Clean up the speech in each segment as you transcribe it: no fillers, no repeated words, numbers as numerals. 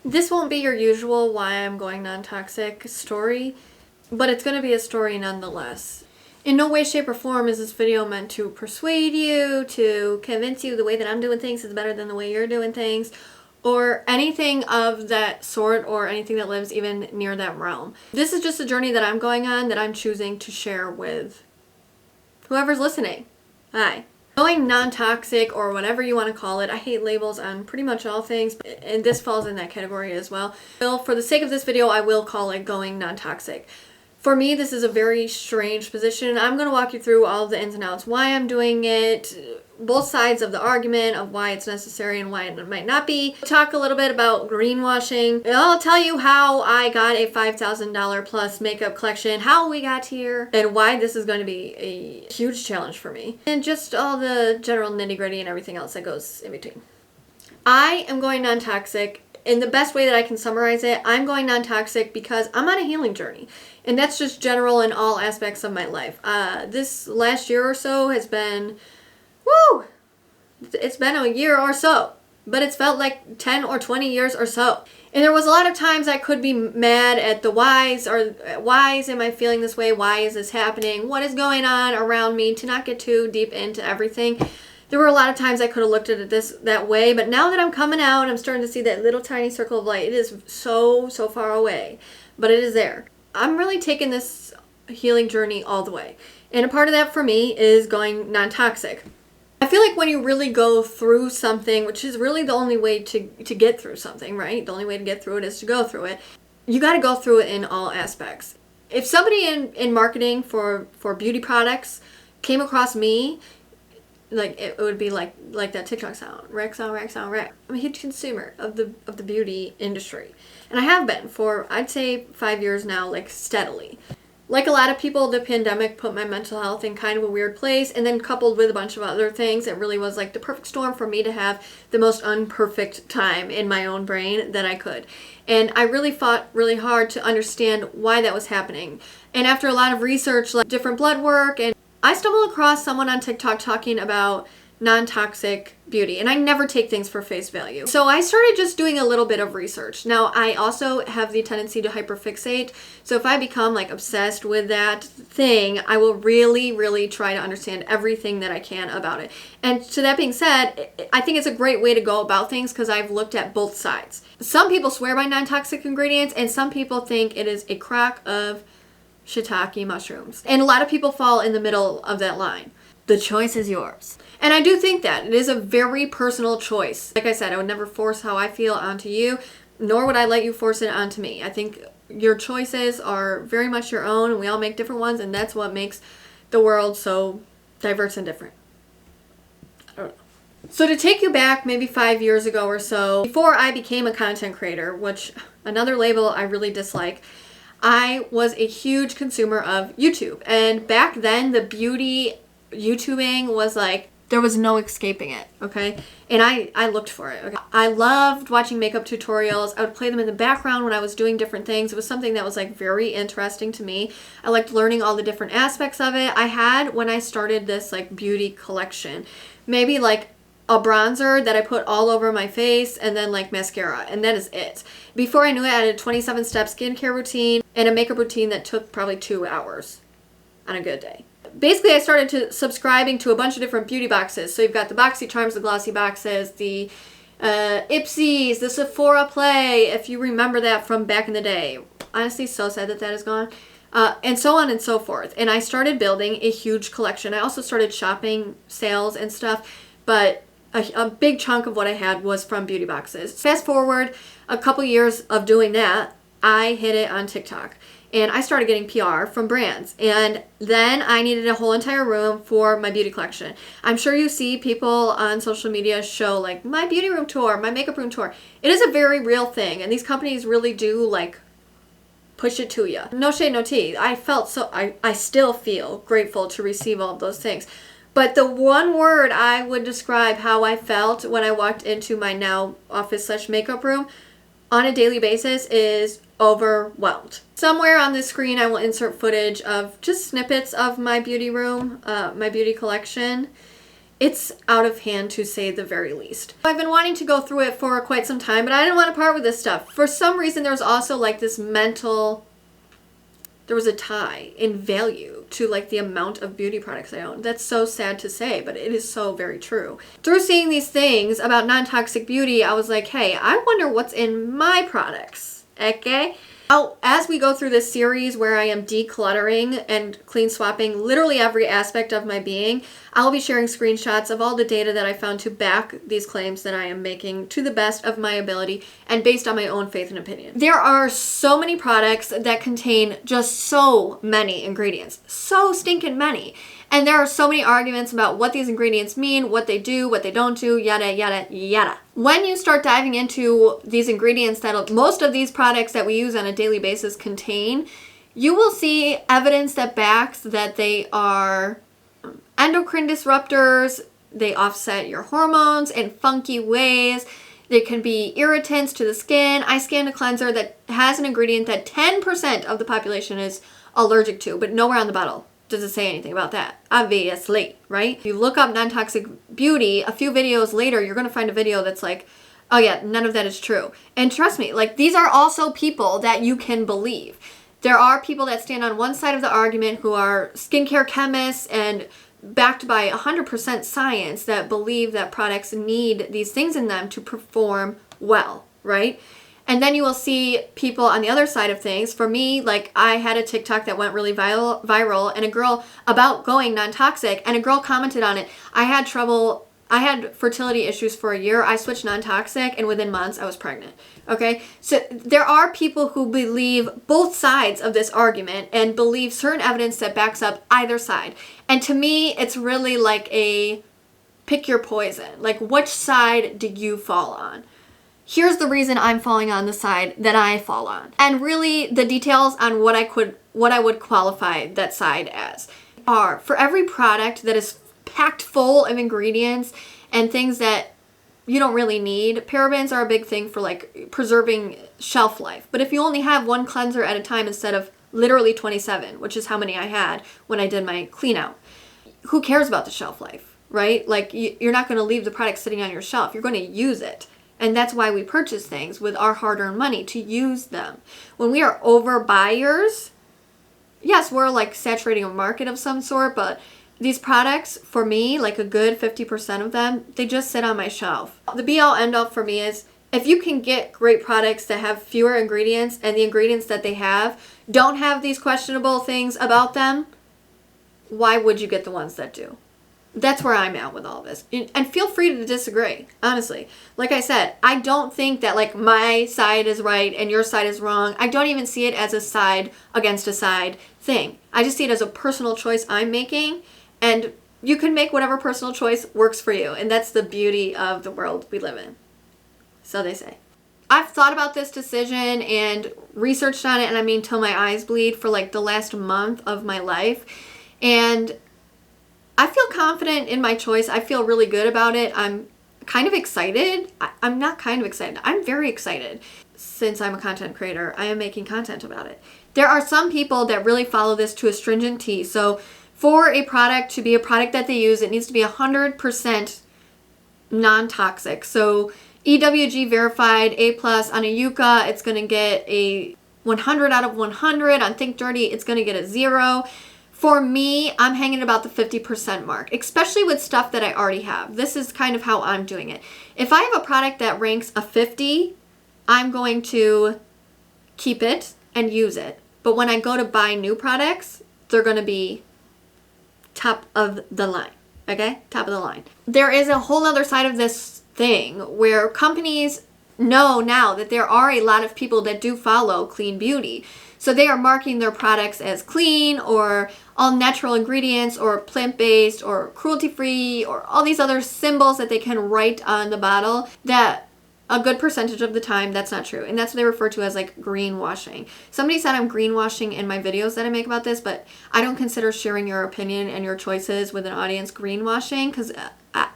This won't be your usual why I'm going non-toxic story, but it's going to be a story nonetheless. In no way, shape, or form is this video meant to persuade you, to convince you the way that I'm doing things is better than the way you're doing things, or anything of that sort, or anything that lives even near that realm. This is just a journey that I'm going on that I'm choosing to share with whoever's listening. Hi. Going non-toxic, or whatever you want to call it, I hate labels on pretty much all things, and this falls in that category as well. Well, for the sake of this video, I will call it going non-toxic. For me, this is a very strange position. I'm going to walk you through all of the ins and outs, why I'm doing it, both sides of the argument of why it's necessary and why it might not be. Talk a little bit about greenwashing. I'll tell you how I got a $5,000 plus makeup collection, how we got here, and why this is going to be a huge challenge for me. And just all the general nitty-gritty and everything else that goes in between. I am going non-toxic. In the best way that I can summarize it, I'm going non-toxic because I'm on a healing journey. And that's just general in all aspects of my life. This last year or so has been, woo! It's been a year or so. But it's felt like 10 or 20 years or so. And there was a lot of times I could be mad at the whys, or why am I feeling this way? Why is this happening? What is going on around me? To not get too deep into everything. There were a lot of times I could have looked at it that way, but now that I'm coming out, I'm starting to see that little tiny circle of light. It is so far away, but it is there. I'm really taking this healing journey all the way. And a part of that for me is going non-toxic. I feel like when you really go through something, which is really the only way to get through something, right? The only way to get through it is to go through it. You got to go through it in all aspects. If somebody in marketing for beauty products came across me, like it would be like that TikTok sound, Rex on Rex on Rex. I'm a huge consumer of the beauty industry, and I have been for I'd say 5 years now, like steadily. Like a lot of people, the pandemic put my mental health in kind of a weird place, and then coupled with a bunch of other things, it really was like the perfect storm for me to have the most unperfect time in my own brain that I could. And I really fought really hard to understand why that was happening. And after a lot of research, like different blood work, and I stumbled across someone on TikTok talking about non-toxic beauty, and I never take things for face value. So I started just doing a little bit of research. Now, I also have the tendency to hyperfixate, so if I become like obsessed with that thing, I will really try to understand everything that I can about it. And to that being said, I think it's a great way to go about things because I've looked at both sides. Some people swear by non-toxic ingredients, and some people think it is a crock of shiitake mushrooms. And a lot of people fall in the middle of that line. The choice is yours. And I do think that it is a very personal choice. Like I said, I would never force how I feel onto you, nor would I let you force it onto me. I think your choices are very much your own, and we all make different ones, and that's what makes the world so diverse and different. I don't know. So to take you back maybe 5 years ago or so, before I became a content creator, which another label I really dislike, I was a huge consumer of YouTube. And back then, the beauty YouTubing was like, there was no escaping it, okay? And I looked for it, okay? I loved watching makeup tutorials. I would play them in the background when I was doing different things. It was something that was like very interesting to me. I liked learning all the different aspects of it. I had, when I started this like beauty collection, maybe like a bronzer that I put all over my face, and then like mascara, and that is it. Before I knew it, I had a 27-step skincare routine and a makeup routine that took probably 2 hours on a good day. Basically, I started subscribing to a bunch of different beauty boxes. So you've got the Boxy Charms, the glossy boxes, the Ipsies, the Sephora Play, if you remember that from back in the day. Honestly, so sad that is gone. And so on and so forth. And I started building a huge collection. I also started shopping sales and stuff, but a big chunk of what I had was from beauty boxes. Fast forward a couple years of doing that, I hit it on TikTok. And I started getting PR from brands. And then I needed a whole entire room for my beauty collection. I'm sure you see people on social media show like my beauty room tour, my makeup room tour. It is a very real thing. And these companies really do like push it to you. No shade, no tea. I still feel grateful to receive all of those things. But the one word I would describe how I felt when I walked into my now office/makeup room on a daily basis is overwhelmed. Somewhere on this screen I will insert footage of just snippets of my beauty room, my beauty collection. it's out of hand to say the very least. I've been wanting to go through it for quite some time, but I didn't want to part with this stuff. For some reason, there was also like this there was a tie in value to like the amount of beauty products I own. That's so sad to say, but it is so very true. Through seeing these things about non-toxic beauty, I was like, hey, I wonder what's in my products, okay? As we go through this series where I am decluttering and clean swapping literally every aspect of my being, I'll be sharing screenshots of all the data that I found to back these claims that I am making to the best of my ability and based on my own faith and opinion. There are so many products that contain just so many ingredients, so stinking many. And there are so many arguments about what these ingredients mean, what they do, what they don't do, yada, yada, yada. When you start diving into these ingredients that most of these products that we use on a daily basis contain, you will see evidence that backs that they are endocrine disruptors, they offset your hormones in funky ways, they can be irritants to the skin. I scanned a cleanser that has an ingredient that 10% of the population is allergic to, but nowhere on the bottle does it say anything about that, obviously, right? You look up non-toxic beauty, a few videos later, you're going to find a video that's like, oh yeah, none of that is true. And trust me, like these are also people that you can believe. There are people that stand on one side of the argument who are skincare chemists and backed by 100% science that believe that products need these things in them to perform well, right? And then you will see people on the other side of things. For me, like I had a TikTok that went really viral and a girl about going non-toxic and a girl commented on it. I had fertility issues for a year. I switched non-toxic and within months I was pregnant. Okay. So there are people who believe both sides of this argument and believe certain evidence that backs up either side. And to me, it's really like a pick your poison. Like which side do you fall on? Here's the reason I'm falling on the side that I fall on. And really the details on what I would qualify that side as are for every product that is packed full of ingredients and things that you don't really need. Parabens are a big thing for like preserving shelf life. But if you only have one cleanser at a time instead of literally 27, which is how many I had when I did my clean out, who cares about the shelf life, right? Like you're not going to leave the product sitting on your shelf. You're going to use it. And that's why we purchase things with our hard-earned money, to use them. When we are overbuyers, yes, we're like saturating a market of some sort, but these products, for me, like a good 50% of them, they just sit on my shelf. The be-all end-all for me is if you can get great products that have fewer ingredients and the ingredients that they have don't have these questionable things about them, why would you get the ones that do? That's where I'm at with all this. And feel free to disagree, honestly. Like I said, I don't think that like my side is right and your side is wrong. I don't even see it as a side against a side thing. I just see it as a personal choice I'm making, and you can make whatever personal choice works for you. And that's the beauty of the world we live in. So they say. I've thought about this decision and researched on it, and I mean till my eyes bleed, for like the last month of my life. And I feel confident in my choice. I feel really good about it. I'm kind of excited. I'm not kind of excited. I'm very excited. Since I'm a content creator, I am making content about it. There are some people that really follow this to a stringent T. So for a product to be a product that they use, it needs to be 100% non-toxic. So EWG verified, A+ on a Yuka, it's going to get a 100 out of 100. On Think Dirty, it's going to get a 0. For me, I'm hanging about the 50% mark, especially with stuff that I already have. This is kind of how I'm doing it. If I have a product that ranks a 50, I'm going to keep it and use it. But when I go to buy new products, they're going to be top of the line, okay? Top of the line. There is a whole other side of this thing where companies know now that there are a lot of people that do follow clean beauty. So they are marking their products as clean or all natural ingredients or plant-based or cruelty-free or all these other symbols that they can write on the bottle that a good percentage of the time that's not true. And that's what they refer to as like greenwashing. Somebody said I'm greenwashing in my videos that I make about this, but I don't consider sharing your opinion and your choices with an audience greenwashing because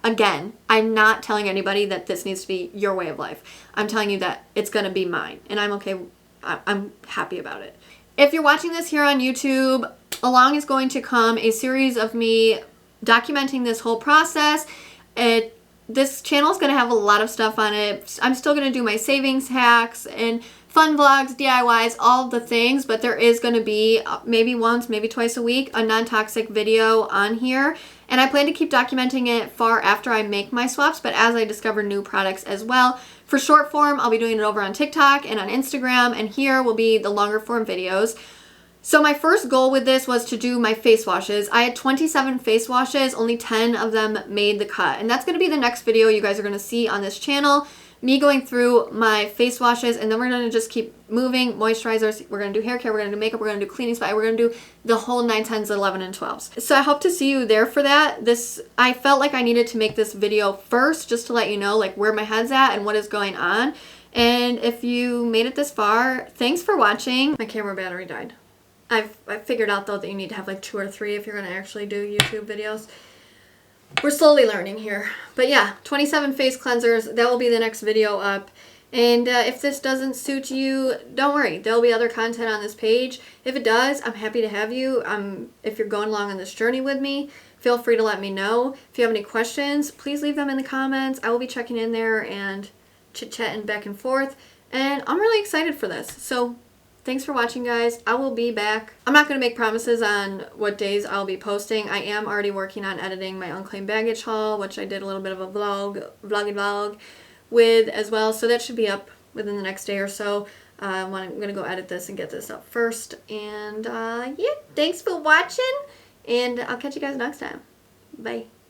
again, I'm not telling anybody that this needs to be your way of life. I'm telling you that it's going to be mine and I'm okay. I'm happy about it. If you're watching this here on YouTube, along is going to come a series of me documenting this whole process. This channel is going to have a lot of stuff on it. I'm still going to do my savings hacks and fun vlogs, DIYs, all the things, but there is going to be maybe once, maybe twice a week, a non-toxic video on here. And I plan to keep documenting it far after I make my swaps, but as I discover new products as well. For short form, I'll be doing it over on TikTok and on Instagram, and here will be the longer form videos. So my first goal with this was to do my face washes. I had 27 face washes, only 10 of them made the cut. And that's going to be the next video you guys are going to see on this channel. Me going through my face washes, and then we're going to just keep moving. Moisturizers, we're going to do hair care, we're going to do makeup, we're going to do cleaning spot, we're going to do the whole 9, 10s, 11, and 12s. So I hope to see you there for that. I felt like I needed to make this video first just to let you know like where my head's at and what is going on. And if you made it this far, thanks for watching. My camera battery died. I've figured out though that you need to have like 2 or 3 if you're going to actually do YouTube videos. We're slowly learning here. But yeah, 27 face cleansers. That will be the next video up. And if this doesn't suit you, don't worry. There'll be other content on this page. If it does, I'm happy to have you. If you're going along on this journey with me, feel free to let me know. If you have any questions, please leave them in the comments. I will be checking in there and chit-chatting back and forth. And I'm really excited for this. So thanks for watching, guys. I will be back. I'm not going to make promises on what days I'll be posting. I am already working on editing my unclaimed baggage haul, which I did a little bit of a vlog with as well. So that should be up within the next day or so. I'm going to go edit this and get this up first. And yeah, thanks for watching. And I'll catch you guys next time. Bye.